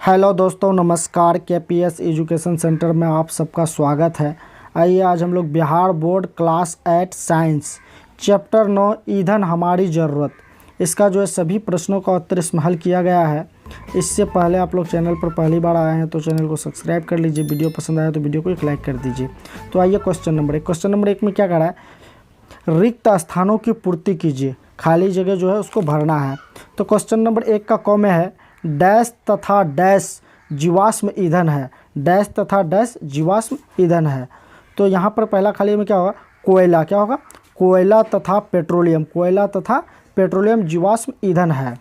Hello दोस्तों, नमस्कार। KPS education centre में आप सबका स्वागत है। आइए आज हम लोग Bihar board class 8 science chapter 9 ईंधन हमारी ज़रूरत, इसका जो है सभी प्रश्नों का उत्तर इसमें हल किया गया है। इससे पहले आप लोग चैनल पर पहली बार आए हैं तो चैनल को सब्सक्राइब कर लीजिए। वीडियो पसंद आया तो वीडियो को एक लाइक कर दीजिए। तो आइए क्वेश्चन नंबर एक में क्या कह रहा है, रिक्त स्थानों की पूर्ति कीजिए। खाली जगह जो है उसको भरना है। तो क्वेश्चन नंबर 1 का कॉ में है डैश तथा डैश जीवाश्म ईंधन है। डैश तथा डैश जीवाश्म ईंधन है। तो यहाँ पर पहला खाली में क्या होगा, कोयला। क्या होगा, कोयला तथा पेट्रोलियम। कोयला तथा पेट्रोलियम जीवाश्म ईंधन है।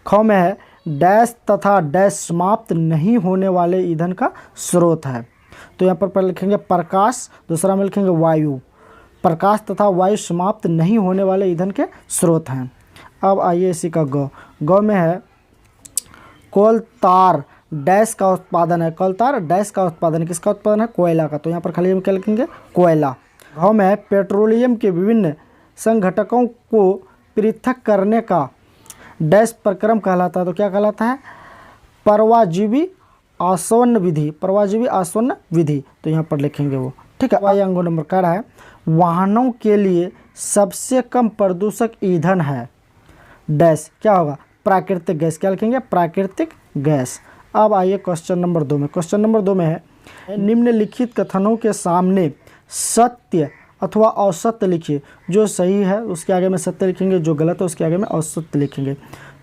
ख में है डैश तथा डैश समाप्त नहीं होने वाले ईंधन का स्रोत है। तो यहाँ पर पहले लिखेंगे प्रकाश, दूसरा में लिखेंगे वायु। प्रकाश तथा वायु समाप्त नहीं होने वाले ईंधन के स्रोत हैं। अब आइए इसी का ग में है कोल तार डैश का उत्पादन है। कोल तार डैश का उत्पादन है। किसका उत्पादन है, कोयला का। तो यहाँ पर खाली हम क्या लिखेंगे, कोयला। घ में है पेट्रोलियम के विभिन्न संघटकों को पृथक करने का डैश प्रक्रम कहलाता है। तो क्या कहलाता है, परवाजीवी आसवन विधि। परवाजीवी आसवन विधि। तो यहाँ पर लिखेंगे वो, ठीक है। आइए अंगो नंबर कह रहा है वाहनों के लिए सबसे कम प्रदूषक ईंधन है डैश। क्या होगा, प्राकृतिक गैस। क्या लिखेंगे, प्राकृतिक गैस। अब आइए क्वेश्चन नंबर 2 में। क्वेश्चन नंबर 2 में है निम्नलिखित कथनों के सामने सत्य अथवा असत्य लिखिए। जो सही है उसके आगे में सत्य लिखेंगे, जो गलत है उसके आगे में असत्य लिखेंगे।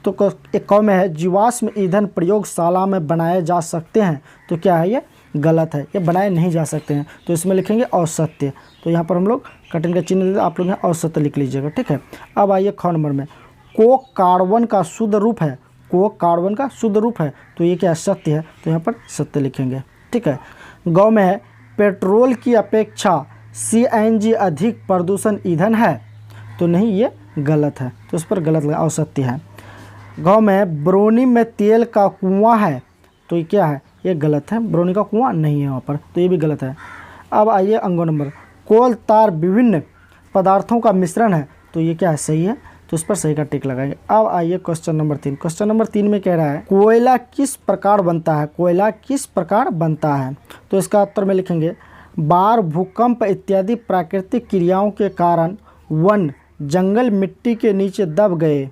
तो एक कॉ में है जीवाश्म ईंधन प्रयोगशाला में बनाए जा सकते हैं। तो क्या है, ये गलत है, ये बनाए नहीं जा सकते हैं। तो इसमें लिखेंगे असत्य। तो यहाँ पर हम लोग कटिंग का चिन्ह देते, आप लोग यहाँ असत्य लिख लीजिएगा, ठीक है। अब आइए ख नंबर में कोक कार्बन का शुद्ध रूप है। कोक कार्बन का शुद्ध रूप है। तो ये क्या, सत्य है। तो यहाँ पर सत्य लिखेंगे, ठीक है। ग में है पेट्रोल की अपेक्षा सीएनजी अधिक प्रदूषण ईंधन है। तो नहीं, ये गलत है। तो इस पर गलत लगा, असत्य है। घ में है बरौनी में तेल का कुआं है। तो ये क्या है, ये गलत है। बरौनी का कुआं नहीं है वहाँ पर, तो ये भी गलत है। अब आइए अंगो नंबर कोल तार विभिन्न पदार्थों का मिश्रण है। तो ये क्या है, सही है। तो इस पर सही का टिक लगाएंगे। अब आइए क्वेश्चन नंबर 3। क्वेश्चन नंबर 3 में कह रहा है कोयला किस प्रकार बनता है। कोयला किस प्रकार बनता है। तो इसका उत्तर में लिखेंगे बाढ़, भूकंप इत्यादि प्राकृतिक क्रियाओं के कारण वन जंगल मिट्टी के नीचे दब गए।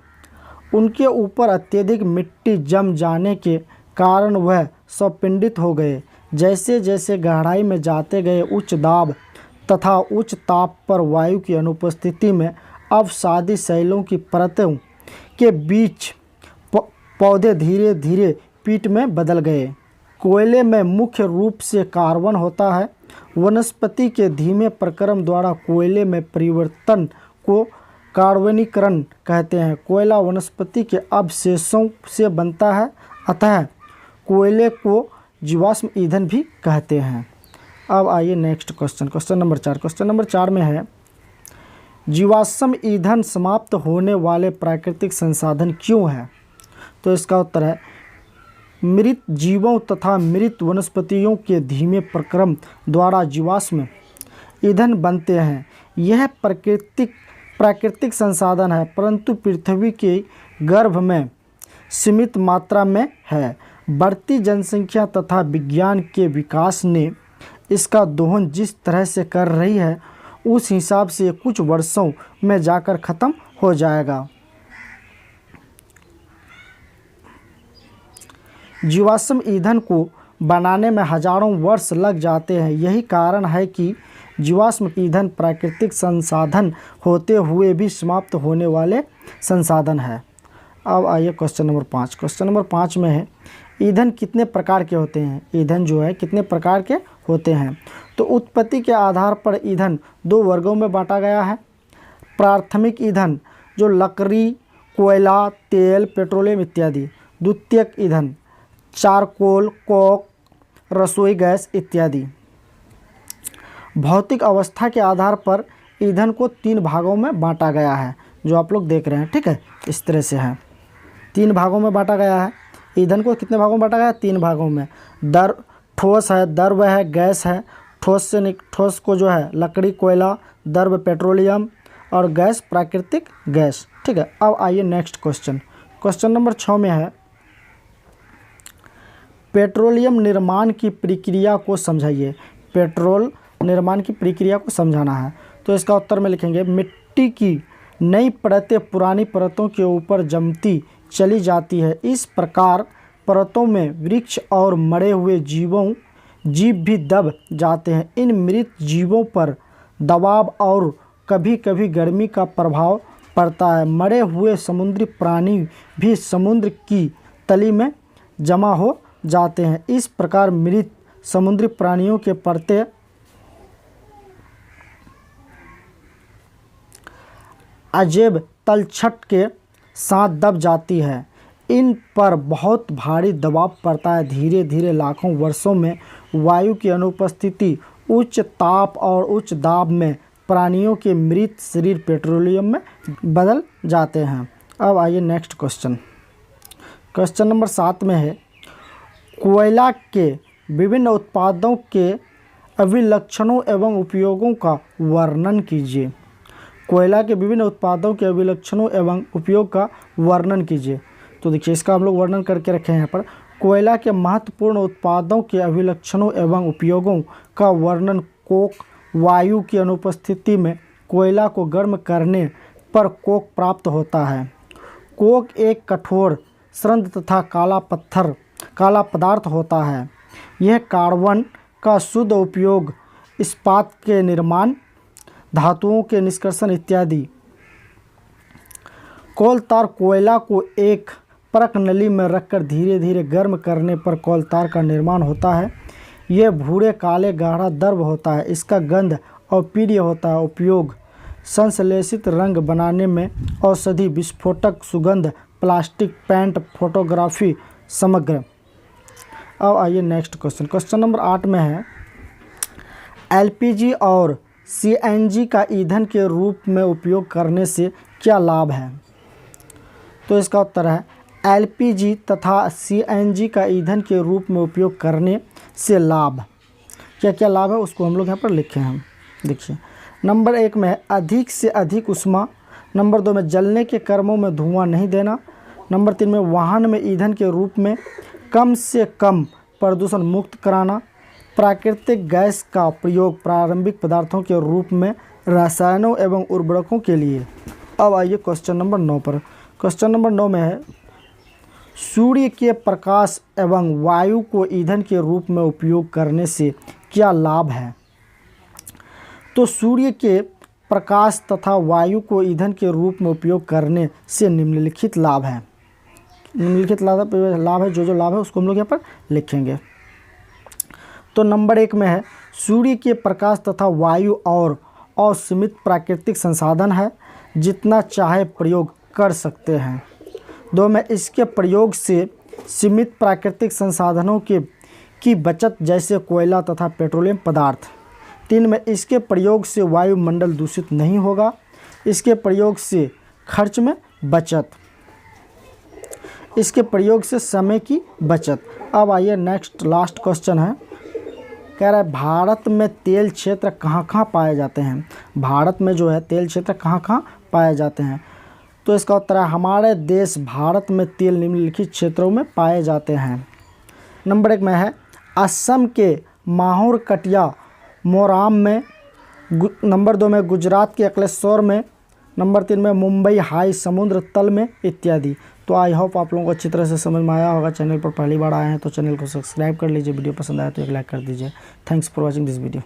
उनके ऊपर अत्यधिक मिट्टी जम जाने के कारण वह स्वपिंडित हो गए। जैसे जैसे गहराई में जाते गए उच्च दाब तथा उच्च ताप पर वायु की अनुपस्थिति में अवसादी शैलों की परतों के बीच पौधे धीरे धीरे पीट में बदल गए। कोयले में मुख्य रूप से कार्बन होता है। वनस्पति के धीमे प्रक्रम द्वारा कोयले में परिवर्तन को कार्बनीकरण कहते हैं। कोयला वनस्पति के अवशेषों से बनता है, अतः कोयले को जीवाश्म ईंधन भी कहते हैं। अब आइए next question. Question number 4। Question number 4 में है जीवाश्म ईंधन समाप्त होने वाले प्राकृतिक संसाधन क्यों है। तो इसका उत्तर है मृत जीवों तथा मृत वनस्पतियों के धीमे प्रक्रम द्वारा जीवाश्म ईंधन बनते हैं। यह प्राकृतिक संसाधन है, परंतु पृथ्वी के गर्भ में सीमित मात्रा में है। बढ़ती जनसंख्या तथा विज्ञान के विकास ने इसका दोहन जिस तरह से कर रही है उस हिसाब से कुछ वर्षों में जाकर ख़त्म हो जाएगा। जीवाश्म ईंधन को बनाने में हजारों वर्ष लग जाते हैं। यही कारण है कि जीवाश्म ईंधन प्राकृतिक संसाधन होते हुए भी समाप्त होने वाले संसाधन है। अब आइए क्वेश्चन नंबर 5। क्वेश्चन नंबर 5 में है ईंधन कितने प्रकार के होते हैं। ईंधन जो है कितने प्रकार के होते हैं। तो उत्पत्ति के आधार पर ईंधन 2 वर्गों में बांटा गया है। प्राथमिक ईंधन जो लकड़ी, कोयला, तेल, पेट्रोलियम इत्यादि। द्वितीयक ईंधन चारकोल, कोक, रसोई गैस इत्यादि। भौतिक अवस्था के आधार पर ईंधन को 3 भागों में बांटा गया है, जो आप लोग देख रहे हैं, ठीक है। इस तरह से है, 3 भागों में बांटा गया है। ईंधन को कितने भागों में बांटा गया है, 3 भागों में। ठोस है, द्रव है, गैस है। ठोस को जो है लकड़ी, कोयला, द्रव पेट्रोलियम और गैस प्राकृतिक गैस, ठीक है। अब आइए नेक्स्ट क्वेश्चन। क्वेश्चन नंबर 6 में है पेट्रोलियम निर्माण की प्रक्रिया को समझाइए। पेट्रोल निर्माण की प्रक्रिया को समझाना है। तो इसका उत्तर में लिखेंगे मिट्टी की नई परतें पुरानी परतों के ऊपर जमती चली जाती है। इस प्रकार परतों में वृक्ष और मरे हुए जीव भी दब जाते हैं। इन मृत जीवों पर दबाव और कभी कभी गर्मी का प्रभाव पड़ता है। मरे हुए समुद्री प्राणी भी समुद्र की तली में जमा हो जाते हैं। इस प्रकार मृत समुद्री प्राणियों के परतें अजैब तलछट के साथ दब जाती है। इन पर बहुत भारी दबाव पड़ता है। धीरे धीरे लाखों वर्षों में वायु की अनुपस्थिति, उच्च ताप और उच्च दाब में प्राणियों के मृत शरीर पेट्रोलियम में बदल जाते हैं। अब आइए नेक्स्ट क्वेश्चन। क्वेश्चन नंबर 7 में है, कोयला के विभिन्न उत्पादों के अभिलक्षणों एवं उपयोगों का वर्णन कीजिए। कोयला के विभिन्न उत्पादों के अभिलक्षणों एवं उपयोग का वर्णन कीजिए। तो देखिए इसका हम लोग वर्णन करके रखे हैं यहाँ पर। कोयला के महत्वपूर्ण उत्पादों के अभिलक्षणों एवं उपयोगों का वर्णन। कोक, वायु की अनुपस्थिति में कोयला को गर्म करने पर कोक प्राप्त होता है। कोक एक कठोर श्रृंग तथा काला पदार्थ होता है। यह कार्बन का शुद्ध उपयोग इस्पात के निर्माण, धातुओं के निष्कर्षण इत्यादि। कोलतार कोयला को एक परख नली में रखकर धीरे धीरे गर्म करने पर कोलतार का निर्माण होता है। यह भूरे काले गाढ़ा द्रव होता है। इसका गंध अप्रिय होता है। उपयोग संश्लेषित रंग बनाने में, औषधि, विस्फोटक, सुगंध, प्लास्टिक, पेंट, फोटोग्राफी समग्र। अब आइए नेक्स्ट क्वेश्चन। क्वेश्चन नंबर 8 में है, एलपीजी और सीएनजी का ईंधन के रूप में उपयोग करने से क्या लाभ है। तो इसका उत्तर है एलपीजी तथा सीएनजी का ईंधन के रूप में उपयोग करने से लाभ। क्या क्या लाभ है उसको हम लोग यहाँ पर लिखे हैं। देखिए नंबर 1 में है अधिक से अधिक ऊष्मा। नंबर 2 में जलने के कर्मों में धुआं नहीं देना। नंबर 3 में वाहन में ईंधन के रूप में कम से कम प्रदूषण मुक्त कराना। प्राकृतिक गैस का प्रयोग प्रारंभिक पदार्थों के रूप में रसायनों एवं उर्वरकों के लिए। अब आइए क्वेश्चन नंबर 9 पर। क्वेश्चन नंबर 9 में है, सूर्य के प्रकाश एवं वायु को ईंधन के रूप में उपयोग करने से क्या लाभ है। तो सूर्य के प्रकाश तथा वायु को ईंधन के रूप में उपयोग करने से निम्नलिखित लाभ है। निम्नलिखित लाभ है, जो लाभ है उसको हम लोग यहाँ पर लिखेंगे। तो नंबर 1 में है, सूर्य के प्रकाश तथा वायु और असीमित प्राकृतिक संसाधन है, जितना चाहे प्रयोग कर सकते हैं। 2 में इसके प्रयोग से सीमित प्राकृतिक संसाधनों की बचत, जैसे कोयला तथा पेट्रोलियम पदार्थ। 3 में इसके प्रयोग से वायुमंडल दूषित नहीं होगा। इसके प्रयोग से खर्च में बचत। इसके प्रयोग से समय की बचत। अब आइए नेक्स्ट लास्ट क्वेश्चन है, कह रहा है भारत में तेल क्षेत्र कहाँ कहाँ पाए जाते हैं। भारत में जो है तेल क्षेत्र कहाँ कहाँ पाए जाते हैं। तो इसका उत्तर है हमारे देश भारत में तेल निम्नलिखित क्षेत्रों में पाए जाते हैं। नंबर 1 में है असम के माहौर कटिया मोराम में। नंबर 2 में गुजरात के अकलेश्वर में। नंबर 3 में मुंबई हाई समुद्र तल में इत्यादि। तो आई होप आप लोगों को अच्छी तरह से समझ में आया होगा। चैनल पर पहली बार आए हैं तो चैनल को सब्सक्राइब कर लीजिए। वीडियो पसंद आया तो एक लाइक कर दीजिए। Thanks for watching this video.